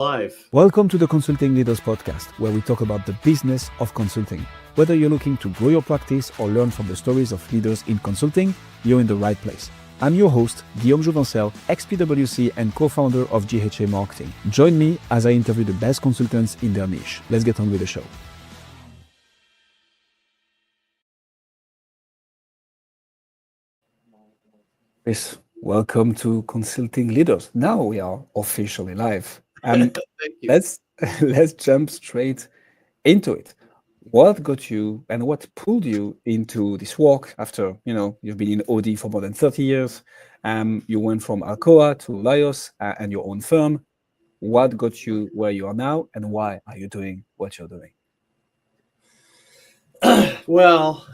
Live. Welcome to the Consulting Leaders Podcast, where we talk about the business of consulting. Whether you're looking to grow your practice or learn from the stories of leaders in consulting, you're in the right place. I'm your host, Guillaume Jouvencel, ex-PwC and co-founder of GHA Marketing. Join me as I interview the best consultants in their niche. Let's get on with the show. Chris, welcome to Consulting Leaders. Now we are officially live. Thank you. Let's jump straight into it. What got you and what pulled you into this work after, you've been in OD for more than 30 years. You went from Alcoa to Laios and your own firm. What got you where you are now and why are you doing what you're doing? Well,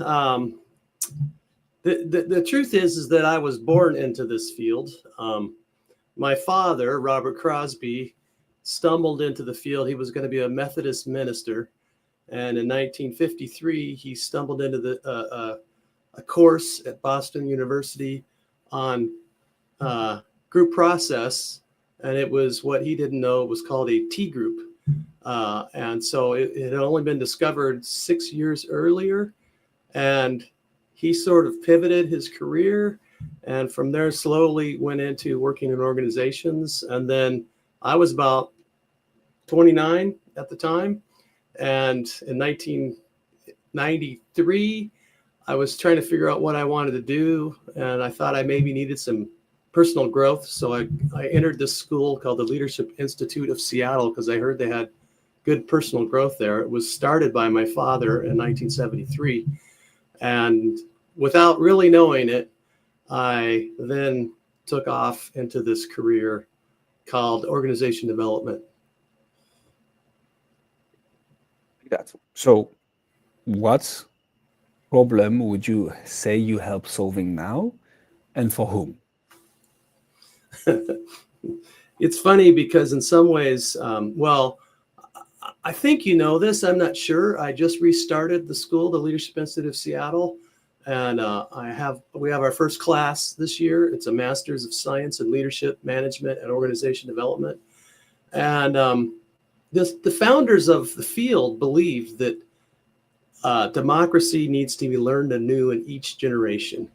the truth is that I was born into this field. My father, Robert Crosby, stumbled into the field. He was going to be a Methodist minister. And in 1953, he stumbled into a course at Boston University on group process. And it was what he didn't know was called a T group. And so it had only been discovered 6 years earlier. And he sort of pivoted his career. And from there, slowly went into working in organizations. And then I was about 29 at the time. And in 1993, I was trying to figure out what I wanted to do. And I thought I maybe needed some personal growth. So I entered this school called the Leadership Institute of Seattle because I heard they had good personal growth there. It was started by my father in 1973. And without really knowing it, I then took off into this career called organization development. So what problem would you say you help solving now and for whom? It's funny because in some ways, I think you know this, I'm not sure. I just restarted the school, the Leadership Institute of Seattle, and we have our first class this year. It's a Master's of Science in Leadership, Management, and Organization Development. And the founders of the field believe that democracy needs to be learned anew in each generation.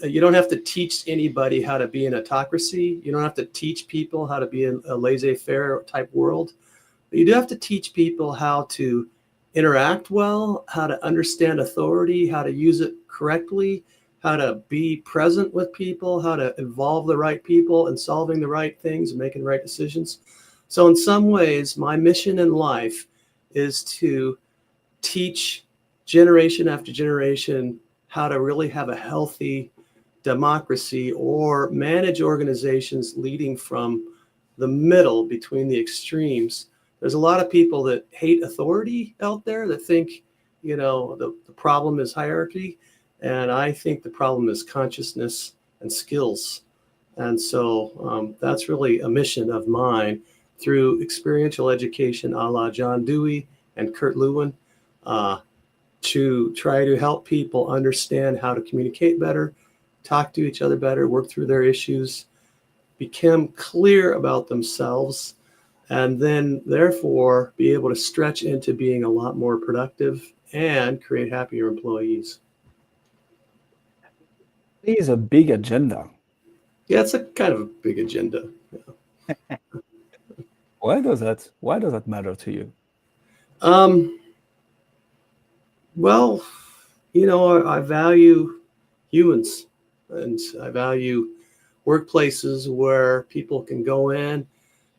You don't have to teach anybody how to be an autocracy. You don't have to teach people how to be in a laissez-faire type world. But you do have to teach people how to interact well, how to understand authority, how to use it correctly, how to be present with people, how to involve the right people in solving the right things and making the right decisions. So in some ways, my mission in life is to teach generation after generation how to really have a healthy democracy or manage organizations leading from the middle between the extremes. There's a lot of people that hate authority out there that think, the problem is hierarchy. And I think the problem is consciousness and skills. And so that's really a mission of mine through experiential education a la John Dewey and Kurt Lewin, to try to help people understand how to communicate better, talk to each other better, work through their issues, become clear about themselves, and then therefore be able to stretch into being a lot more productive and create happier employees. It is a big agenda. Yeah, it's a kind of a big agenda. Yeah. Why does that matter to you? Well, I value humans, and I value workplaces where people can go in.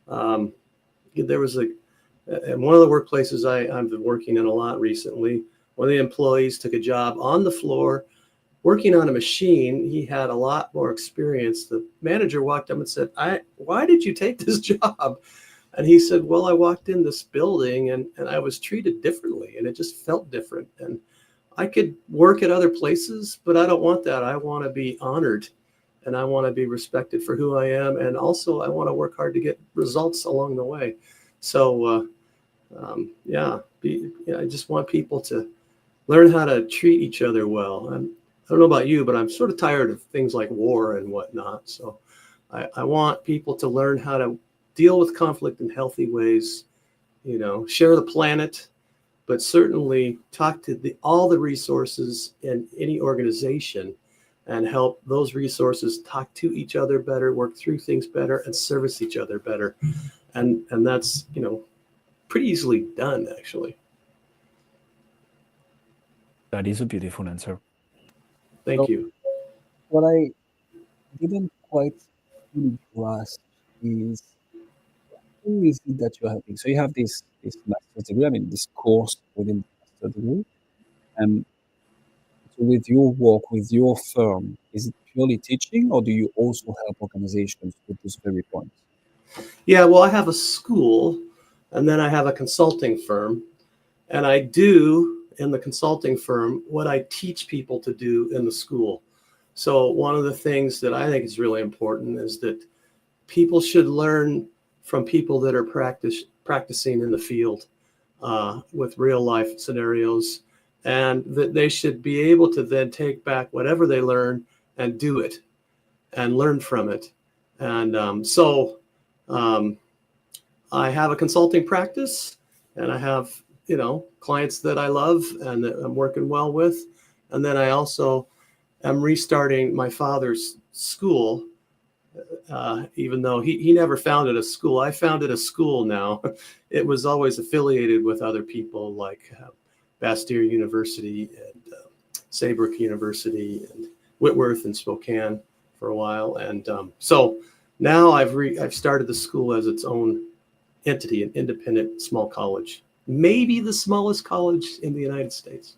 There was in one of the workplaces I've been working in a lot recently, one of the employees took a job on the floor working on a machine. He had a lot more experience. The manager walked up and said, why did you take this job? And he said, well, I walked in this building and I was treated differently and it just felt different. And I could work at other places, but I don't want that. I want to be honored and I want to be respected for who I am. And also I want to work hard to get results along the way. So, I just want people to learn how to treat each other well. I don't know about you, but I'm sort of tired of things like war and whatnot. So I want people to learn how to deal with conflict in healthy ways, share the planet, but certainly talk to all the resources in any organization and help those resources talk to each other better, work through things better, and service each other better. And that's, pretty easily done, actually. That is a beautiful answer. Thank you. What I didn't quite fully grasp is who is it that you're helping? So you have this master's degree, I mean, this course within the master's degree. Um, so with your work, with your firm, is it purely teaching, or do you also help organizations with those very points? Yeah, well, I have a school, and then I have a consulting firm, and I do in the consulting firm what I teach people to do in the school. So one of the things that I think is really important is that people should learn from people that are practicing in the field with real life scenarios, and that they should be able to then take back whatever they learn and do it and learn from it. And so I have a consulting practice, and I have, clients that I love and that I'm working well with. And then I also am restarting my father's school, even though he never founded a school. I founded a school now. It was always affiliated with other people like Bastyr University and Saybrook University and Whitworth and Spokane for a while. And so now I've started the school as its own entity, an independent small college, maybe the smallest college in the United States.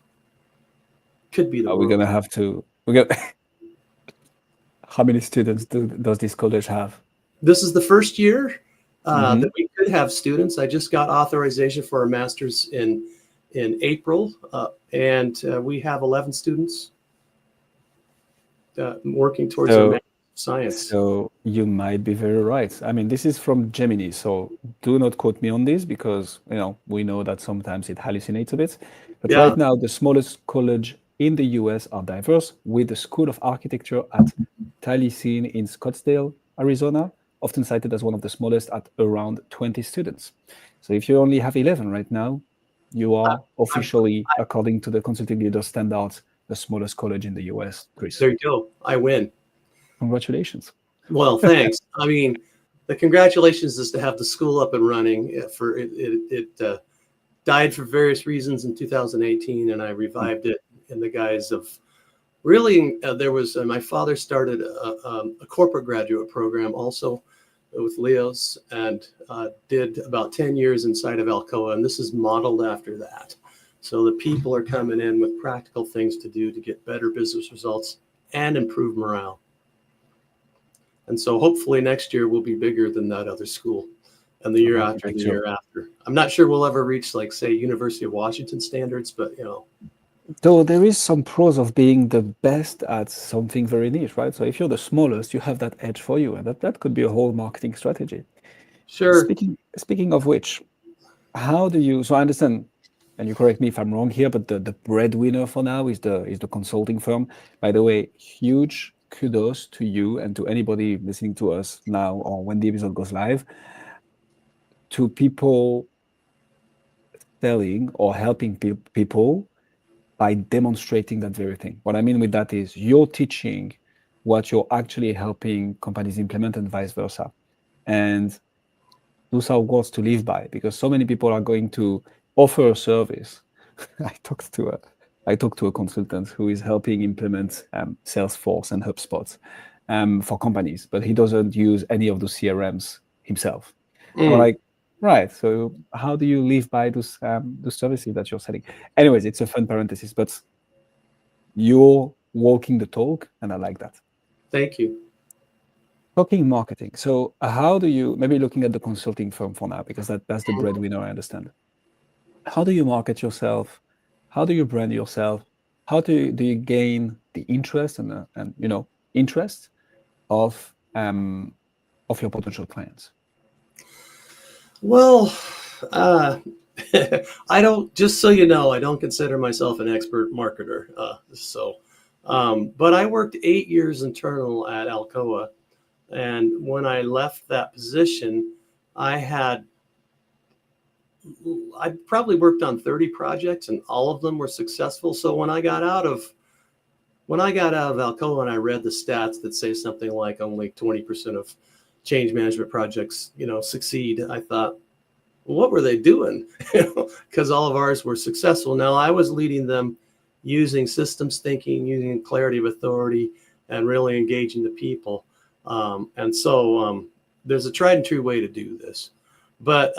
Could be the Are we world. gonna have to? We got how many students does this college have? This is the first year Mhm. that we could have students. I just got authorization for a master's in April, and we have 11 students working towards their So, master's of science. so you might be very right. I mean, this is from Gemini, so do not quote me on this because we know that sometimes it hallucinates a bit. But Yeah, right now, the smallest college in the US are diverse, with the School of Architecture at Taliesin in Scottsdale, Arizona, often cited as one of the smallest at around 20 students. So if you only have 11 right now, you are I'm, officially, according to the consulting leader standards, the smallest college in the US, Chris. there you go. I win. Congratulations. Well, thanks. I mean, the congratulations is to have the school up and running. For it died for various reasons in 2018, and I revived it in the guise of really. There was my father started a corporate graduate program also with Leo's, and did about 10 years inside of Alcoa, and this is modeled after that. So the people are coming in with practical things to do to get better business results and improve morale. And so hopefully next year will be bigger than that other school, and the year after, and the year after. I'm not sure we'll ever reach, like, say, University of Washington standards, but Though there is some pros of being the best at something very niche, right? So if you're the smallest, you have that edge for you, and that could be a whole marketing strategy. sure. Speaking of which, how do you? So I understand, and you correct me if I'm wrong here, but the breadwinner for now is the consulting firm. By the way, huge kudos to you and to anybody listening to us now or when the episode goes live, to people selling or helping people by demonstrating that very thing. What I mean with that is you're teaching what you're actually helping companies implement and vice versa. And those are words to live by, because so many people are going to offer a service. I talked to a consultant who is helping implement Salesforce and HubSpot for companies, but he doesn't use any of those CRMs himself. And we're Mm, like, right. So how do you live by those services that you're selling? Anyways, it's a fun parenthesis, but you're walking the talk, and I like that. thank you. Talking marketing. So how do you, maybe looking at the consulting firm for now, because that's the breadwinner, I understand. How do you market yourself? How do you brand yourself? How do you gain the interest and interest of your potential clients? Well, uh, I don't. Just so you know, I don't consider myself an expert marketer. But I worked 8 years internal at Alcoa, and when I left that position, I had I probably worked on 30 projects, and all of them were successful. So when I got out of Alcoa and I read the stats that say something like only 20% of change management projects, succeed, I thought, well, what were they doing? Because all of ours were successful. Now I was leading them using systems thinking, using clarity of authority, and really engaging the people. And so there's a tried and true way to do this. But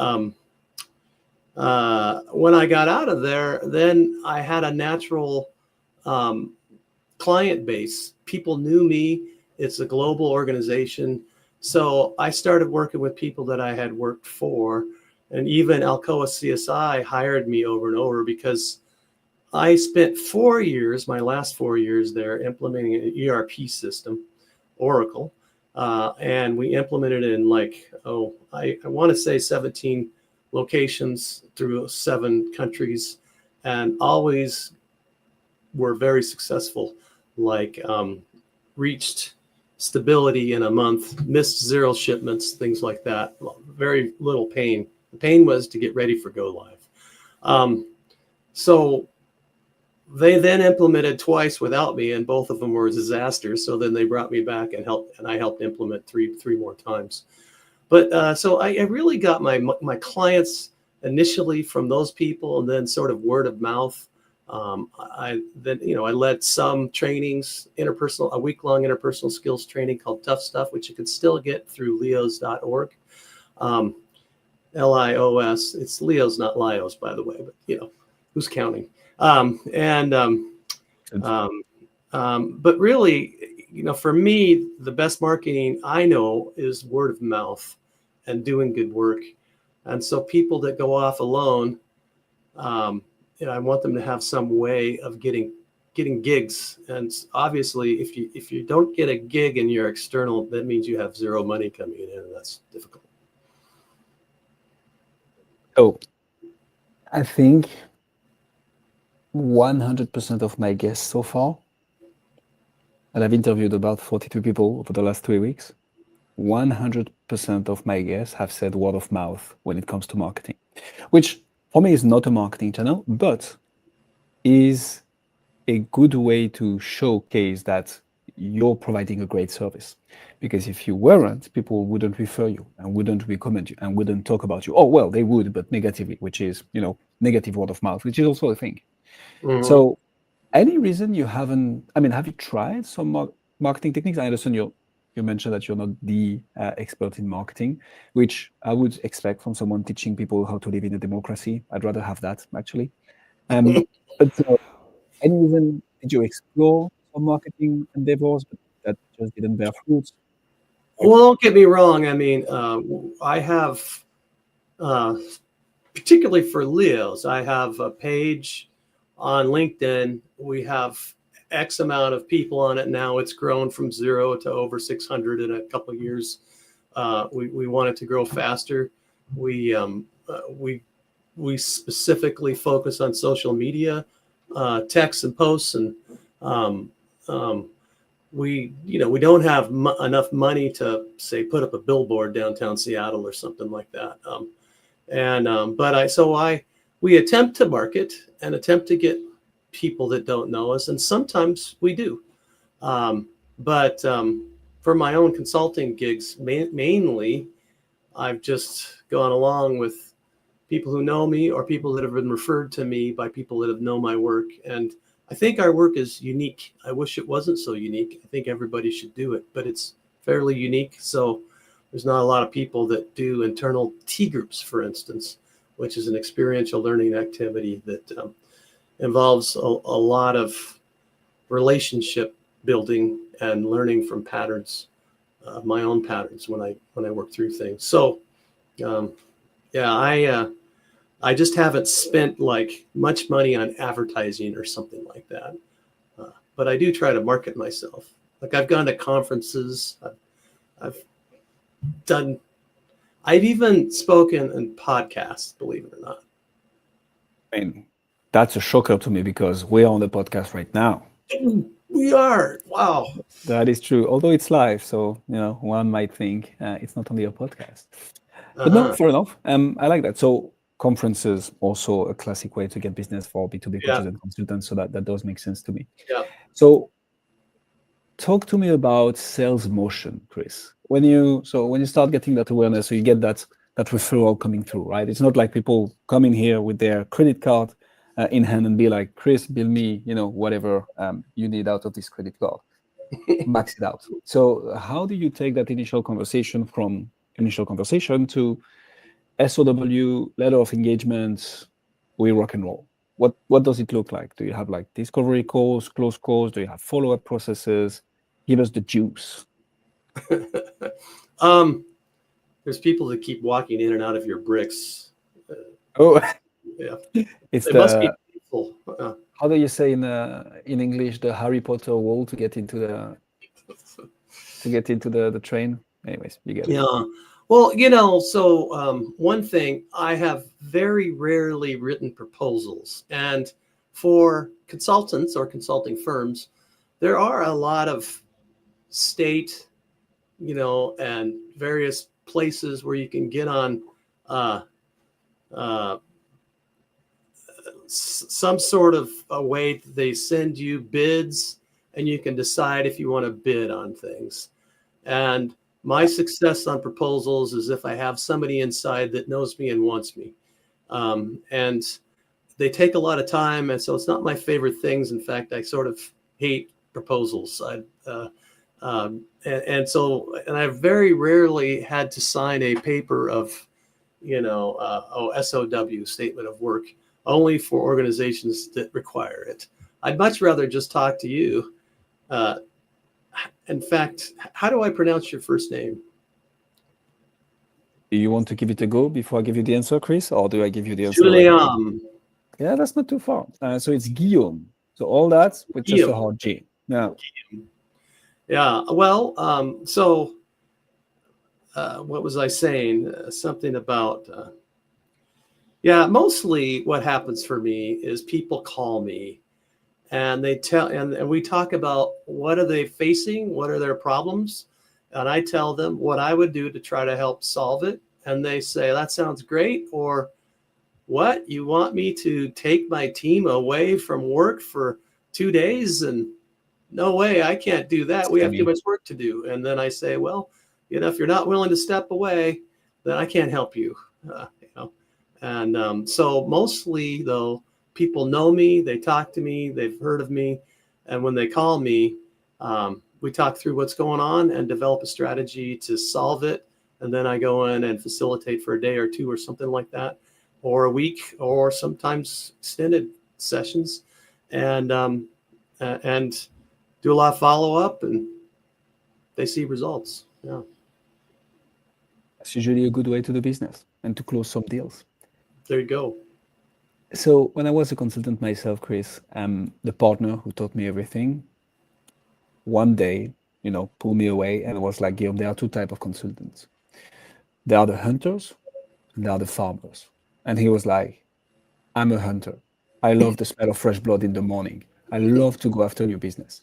when I got out of there, then I had a natural client base. People knew me. It's a global organization. So I started working with people that I had worked for. And even Alcoa CSI hired me over and over because I spent 4 years, my last 4 years there, implementing an ERP system, Oracle. And we implemented it in I want to say 17 locations through 7 countries, and always were very successful, reached stability in a month, missed 0 shipments, things like that. Very little pain. The pain was to get ready for go live. So they then implemented twice without me, and both of them were disasters. So then they brought me back and I helped implement three more times. But so I really got my clients initially from those people, and then sort of word of mouth. I led some trainings, a week-long interpersonal skills training called Tough Stuff, which you can still get through leos.org. LIOS. It's Leos, not Lios, by the way, but who's counting? But really, for me, the best marketing I know is word of mouth and doing good work. And so people that go off alone, I want them to have some way of getting gigs. And obviously, if you don't get a gig and you're external, that means you have 0 money coming in, and that's difficult. So I think 100% of my guests so far, and I've interviewed about 42 people over the last 3 weeks, 100% of my guests have said word of mouth when it comes to marketing, which for me is not a marketing channel, but is a good way to showcase that you're providing a great service. Because if you weren't, people wouldn't refer you and wouldn't recommend you and wouldn't talk about you. Oh, well, they would, but negatively, which is, negative word of mouth, which is also a thing. Mm-hmm. So any reason you haven't, have you tried some marketing techniques? I understand you mentioned that you're not the expert in marketing, which I would expect from someone teaching people how to live in a democracy. I'd rather have that, actually. But any reason did you explore some marketing endeavors, but that just didn't bear fruit? Well, don't get me wrong. I have, particularly for Leos, I have a page on LinkedIn. We have X amount of people on it now. It's grown from 0 to over 600 in a couple of years. We want it to grow faster. We specifically focus on social media, texts and posts, and we don't have enough money to say put up a billboard downtown Seattle or something like that. We attempt to market and attempt to get people that don't know us, and sometimes we do. But for my own consulting gigs, mainly, I've just gone along with people who know me or people that have been referred to me by people that have known my work. And I think our work is unique. I wish it wasn't so unique. I think everybody should do it, but it's fairly unique. So there's not a lot of people that do internal T groups, for instance, which is an experiential learning activity that involves a lot of relationship building and learning from patterns, my own patterns when I work through things. So, I just haven't spent much money on advertising or something like that. But I do try to market myself. I've gone to conferences. I've even spoken in podcasts, believe it or not. That's a shocker to me because we're on the podcast right now. We are. Wow. That is true. Although it's live, so one might think it's not only a podcast. But no, Uh-huh. fair enough. I like that. So conferences also a classic way to get business for B2B Yeah. coaches and consultants. So that does make sense to me. Yeah. So talk to me about sales motion, Chris. When you start getting that awareness, so you get that referral coming through, right? It's not like people come in here with their credit card in hand and be like, Chris, bill me, whatever you need out of this credit card, max it out. So how do you take that initial conversation to SOW, letter of engagement, we rock and roll? What does it look like? Do you have like discovery calls, close calls? Do you have follow-up processes? Give us the juice. um, there's people that keep walking in and out of your bricks. Oh, Yeah, it's it must be the painful. how do you say in English the Harry Potter wall to get into the train? Anyways, you get it. Yeah. Well, so one thing, I have very rarely written proposals. And for consultants or consulting firms, there are a lot of state, and various places where you can get on uh, uh, some sort of a way that they send you bids and you can decide if you want to bid on things. And my success on proposals is if I have somebody inside that knows me and wants me. And they take a lot of time. And so it's not my favorite things. In fact, I sort of hate proposals. And I've very rarely had to sign a paper of, SOW, statement of work, only for organizations that require it. I'd much rather just talk to you. In fact, how do I pronounce your first name? Do you want to give it a go before I give you the answer, Chris, or do I give you the answer right away? Julien. Yeah, that's not too far. So it's Guillaume. So all that with just a Guillaume. hard G. Yeah. Yeah. Well, what was I saying? Something about, mostly what happens for me is people call me and they tell, and we talk about what are they facing? What are their problems? And I tell them what I would do to try to help solve it. And they say, that sounds great. Or what, you want me to take my team away from work for 2 days? And no way, I can't do that. We have too much work to do. And then I say, well, if you're not willing to step away, then I can't help you. And so mostly, though, people know me, they talk to me, they've heard of me. And when they call me, we talk through what's going on and develop a strategy to solve it. And then I go in and facilitate for a day or two or something like that, or a week, or sometimes extended sessions, and do a lot of follow-up, and they see results. Yeah. That's usually a good way to do business and to close some deals. There you go. So when I was a consultant myself, Chris, the partner who taught me everything, one day, pulled me away and was like, Guillaume, there are two types of consultants. There are the hunters and there are the farmers. And he was like, I'm a hunter. I love the smell of fresh blood in the morning. I love to go after your business.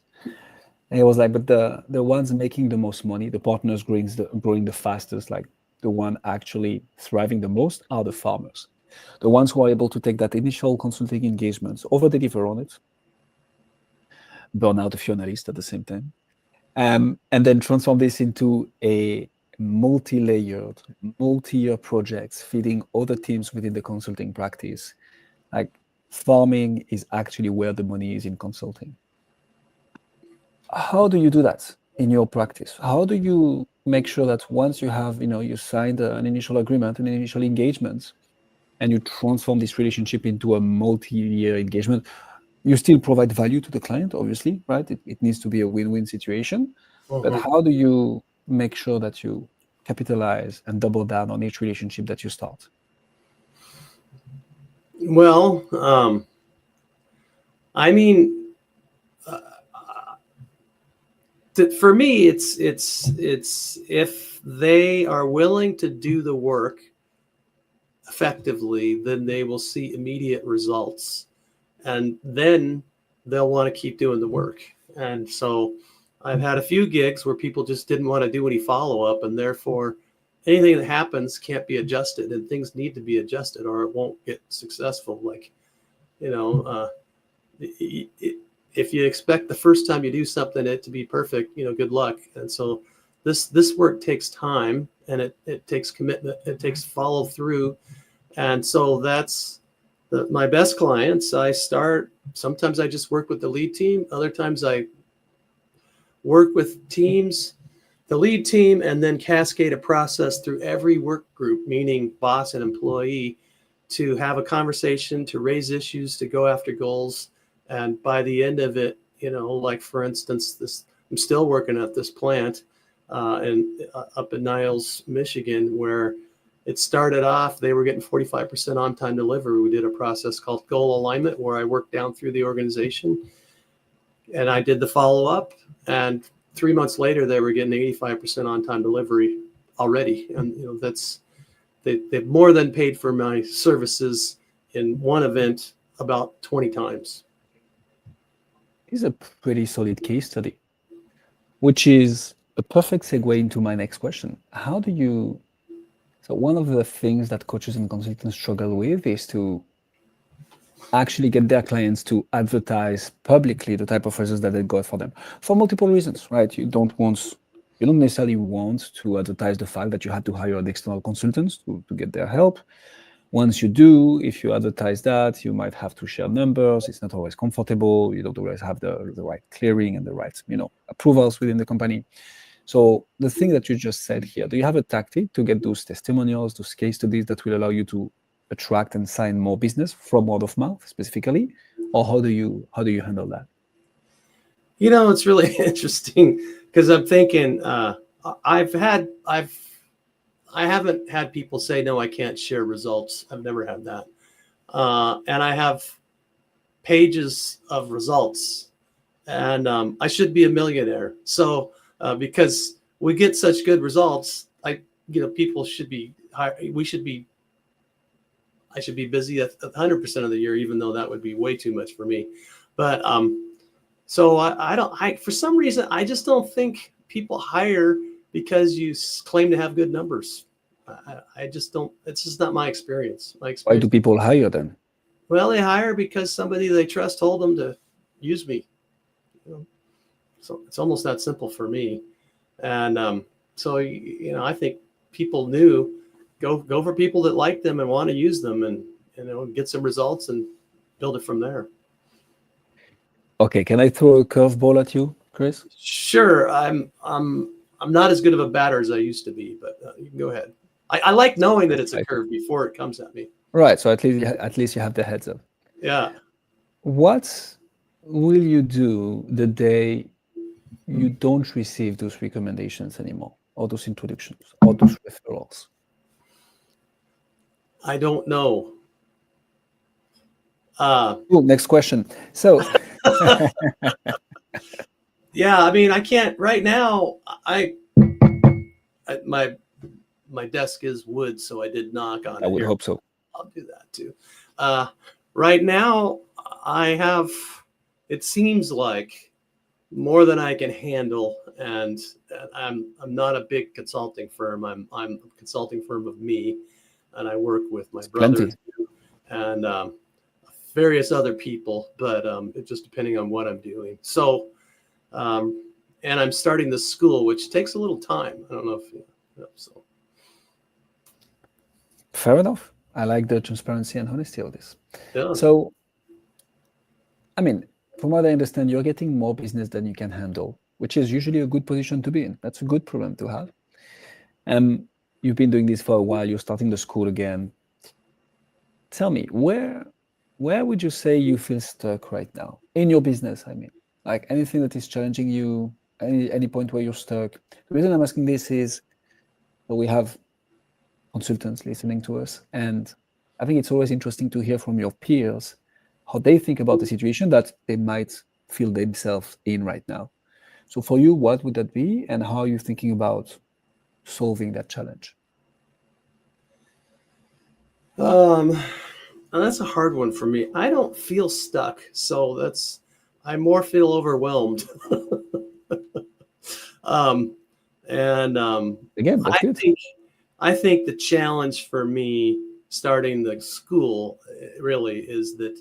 And he was like, but the ones making the most money, the partners growing the fastest, like the one actually thriving the most are the farmers. The ones who are able to take that initial consulting engagements, over-deliver on it, burn out a few analysts at the same time, and then transform this into a multi-layered, multi-year projects feeding other teams within the consulting practice. Like farming is actually where the money is in consulting. How do you do that in your practice? How do you make sure that once you have, you signed an initial agreement, an initial engagement, and you transform this relationship into a multi-year engagement, you still provide value to the client, obviously, right? It needs to be a win-win situation. But how do you make sure that you capitalize and double down on each relationship that you start? Well, I mean, for me, it's if they are willing to do the work effectively, then they will see immediate results, and then they'll want to keep doing the work. And so I've had a few gigs where people just didn't want to do any follow-up, and therefore anything that happens can't be adjusted, and things need to be adjusted or it won't get successful. Like, you know, if you expect the first time you do something it to be perfect, good luck. And so this work takes time, and it takes commitment, it takes follow through. And so that's my best clients. Sometimes I just work with the lead team. Other times I work with teams, the lead team, and then cascade a process through every work group, meaning boss and employee, to have a conversation, to raise issues, to go after goals. And by the end of it, like for instance, I'm still working at this plant up in Niles, Michigan, where it started off, they were getting 45% on-time delivery. We did a process called goal alignment where I worked down through the organization and I did the follow-up. And 3 months later, they were getting 85% on-time delivery already. And they've more than paid for my services in one event about 20 times. It's a pretty solid case study, which is a perfect segue into my next question. So one of the things that coaches and consultants struggle with is to actually get their clients to advertise publicly the type of results that they got for them for multiple reasons, right? You don't necessarily want to advertise the fact that you had to hire an external consultants to get their help. Once you do, if you advertise that, you might have to share numbers. It's not always comfortable. You don't always have the right clearing and the right, approvals within the company. So the thing that you just said here, do you have a tactic to get those testimonials, those case studies that will allow you to attract and sign more business from word of mouth specifically? Or how do you handle that? It's really interesting because I'm thinking I haven't had people say, no, I can't share results. I've never had that. And I have pages of results, and I should be a millionaire. So because we get such good results, people should be, I should be busy 100% of the year, even though that would be way too much for me. But so for some reason, I just don't think people hire because you claim to have good numbers. I just don't, it's just not my experience. Why do people hire then? Well, they hire because somebody they trust told them to use me. So it's almost that simple for me. And so, I think people knew, go for people that like them and want to use them, and get some results and build it from there. Okay, can I throw a curveball at you, Chris? Sure. I'm not as good of a batter as I used to be, but you can go ahead. I like knowing that it's a curve before it comes at me. Right. So at least you have the heads up. Yeah. What will you do the day you don't receive those recommendations anymore, or those introductions, or those referrals? I don't know. Next question. So yeah, I can't right now. My desk is wood, so I did knock on it. I would hope so. I'll do that too. Right now, I have, it seems like, more than I can handle, and I'm not a big consulting firm. I'm a consulting firm of me, and I work with my brother and various other people, but it's just depending on what I'm doing. So, and I'm starting the school, which takes a little time. I don't know if so. Fair enough. I like the transparency and honesty of this. Yeah. So, from what I understand, you're getting more business than you can handle, which is usually a good position to be in. That's a good problem to have. You've been doing this for a while. You're starting the school again. Tell me, where would you say you feel stuck right now in your business? Like anything that is challenging you, any point where you're stuck. The reason I'm asking this is that we have consultants listening to us, and I think it's always interesting to hear from your peers how they think about the situation that they might feel themselves in right now. So for you, what would that be, and how are you thinking about solving that challenge? That's a hard one for me. I don't feel stuck, so I more feel overwhelmed. Again, that's good. I think the challenge for me starting the school really is that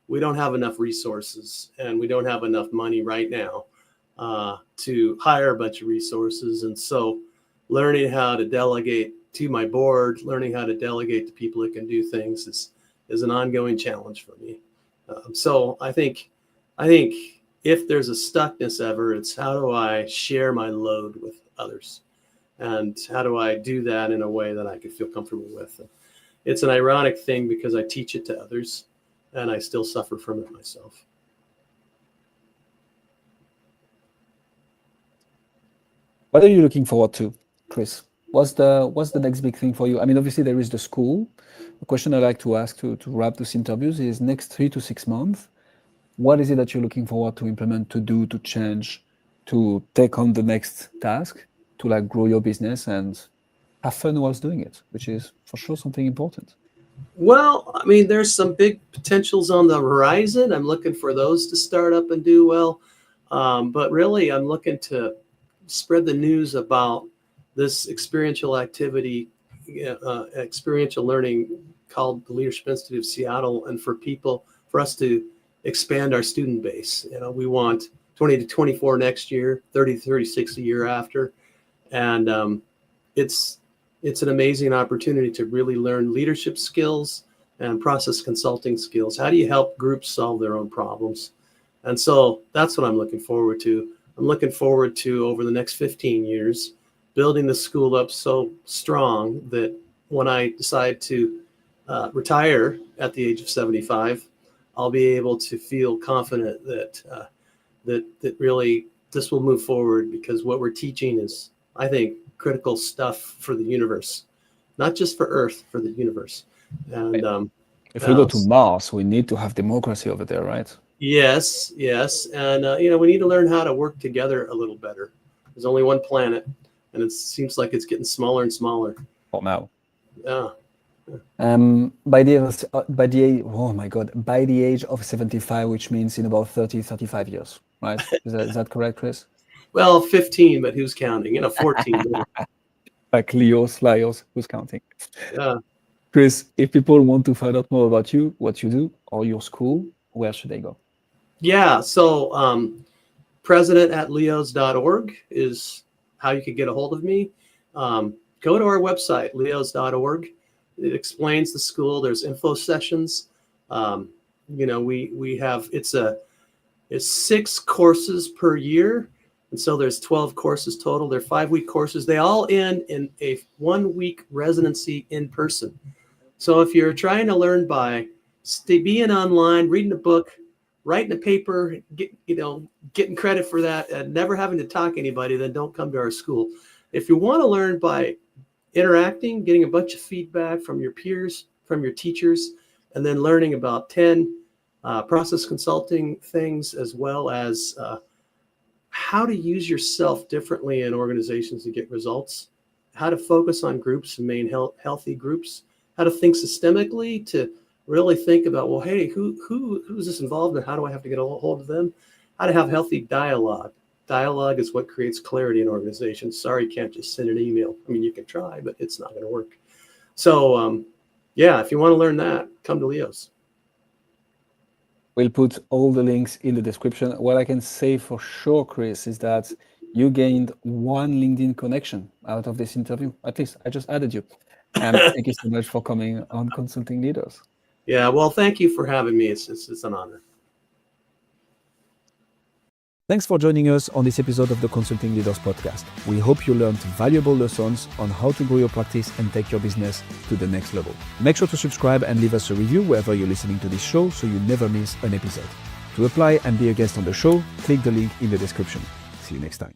we don't have enough resources and we don't have enough money right now to hire a bunch of resources. And so learning how to delegate to my board, learning how to delegate to people that can do things is an ongoing challenge for me. So I think if there's a stuckness ever, it's how do I share my load with others? And how do I do that in a way that I could feel comfortable with? It's an ironic thing because I teach it to others and I still suffer from it myself. What are you looking forward to, Chris? What's the next big thing for you? I mean, obviously there is the school. The question I like to ask to wrap these interviews is next 3 to 6 months, what is it that you're looking forward to implement, to do, to change, to take on the next task, to like grow your business and have fun whilst doing it, which is for sure something important. Well, I mean, there's some big potentials on the horizon. I'm looking for those to start up and do well. But really, I'm looking to spread the news about this experiential activity, experiential learning called the Leadership Institute of Seattle, and for us to expand our student base. We want 20 to 24 next year, 30 to 36 a year after. And it's an amazing opportunity to really learn leadership skills and process consulting skills. How do you help groups solve their own problems? And so that's what I'm looking forward to. I'm looking forward to, over the next 15 years, building the school up so strong that when I decide to retire at the age of 75, I'll be able to feel confident that really this will move forward, because what we're teaching is, I think, critical stuff for the universe, not just for Earth, for the universe. And if we go to Mars, we need to have democracy over there, right? Yes. And, we need to learn how to work together a little better. There's only one planet, and it seems like it's getting smaller and smaller. For now. Yeah. By the age of 75, which means in about 35 years, right? Is that correct, Chris? Well, 15, but who's counting? 14. Like Leos, who's counting? Yeah. Chris, if people want to find out more about you, what you do, or your school, where should they go? Yeah, so president@leos.org is how you could get a hold of me. Go to our website, leos.org. It explains the school. There's info sessions. We have, it's 6 courses per year. And so there's 12 courses total. They're 5-week courses. They all end in a 1-week residency in person. So if you're trying to learn by being online, reading a book, writing a paper, getting credit for that, and never having to talk to anybody, then don't come to our school. If you want to learn by interacting, getting a bunch of feedback from your peers, from your teachers, and then learning about 10 process consulting things, as well as how to use yourself differently in organizations to get results, how to focus on groups and maintain healthy groups, how to think systemically to really think about, well, hey, who's this involved and how do I have to get a hold of them? How to have healthy dialogue. Dialogue is what creates clarity in organizations. Sorry, you can't just send an email. I mean, you can try, but it's not going to work. So, if you want to learn that, come to Leos. We'll put all the links in the description. What I can say for sure, Chris, is that you gained 1 LinkedIn connection out of this interview. At least I just added you. And thank you so much for coming on Consulting Leaders. Yeah, well, thank you for having me. It's an honor. Thanks for joining us on this episode of the Consulting Leaders podcast. We hope you learned valuable lessons on how to grow your practice and take your business to the next level. Make sure to subscribe and leave us a review wherever you're listening to this show so you never miss an episode. To apply and be a guest on the show, click the link in the description. See you next time.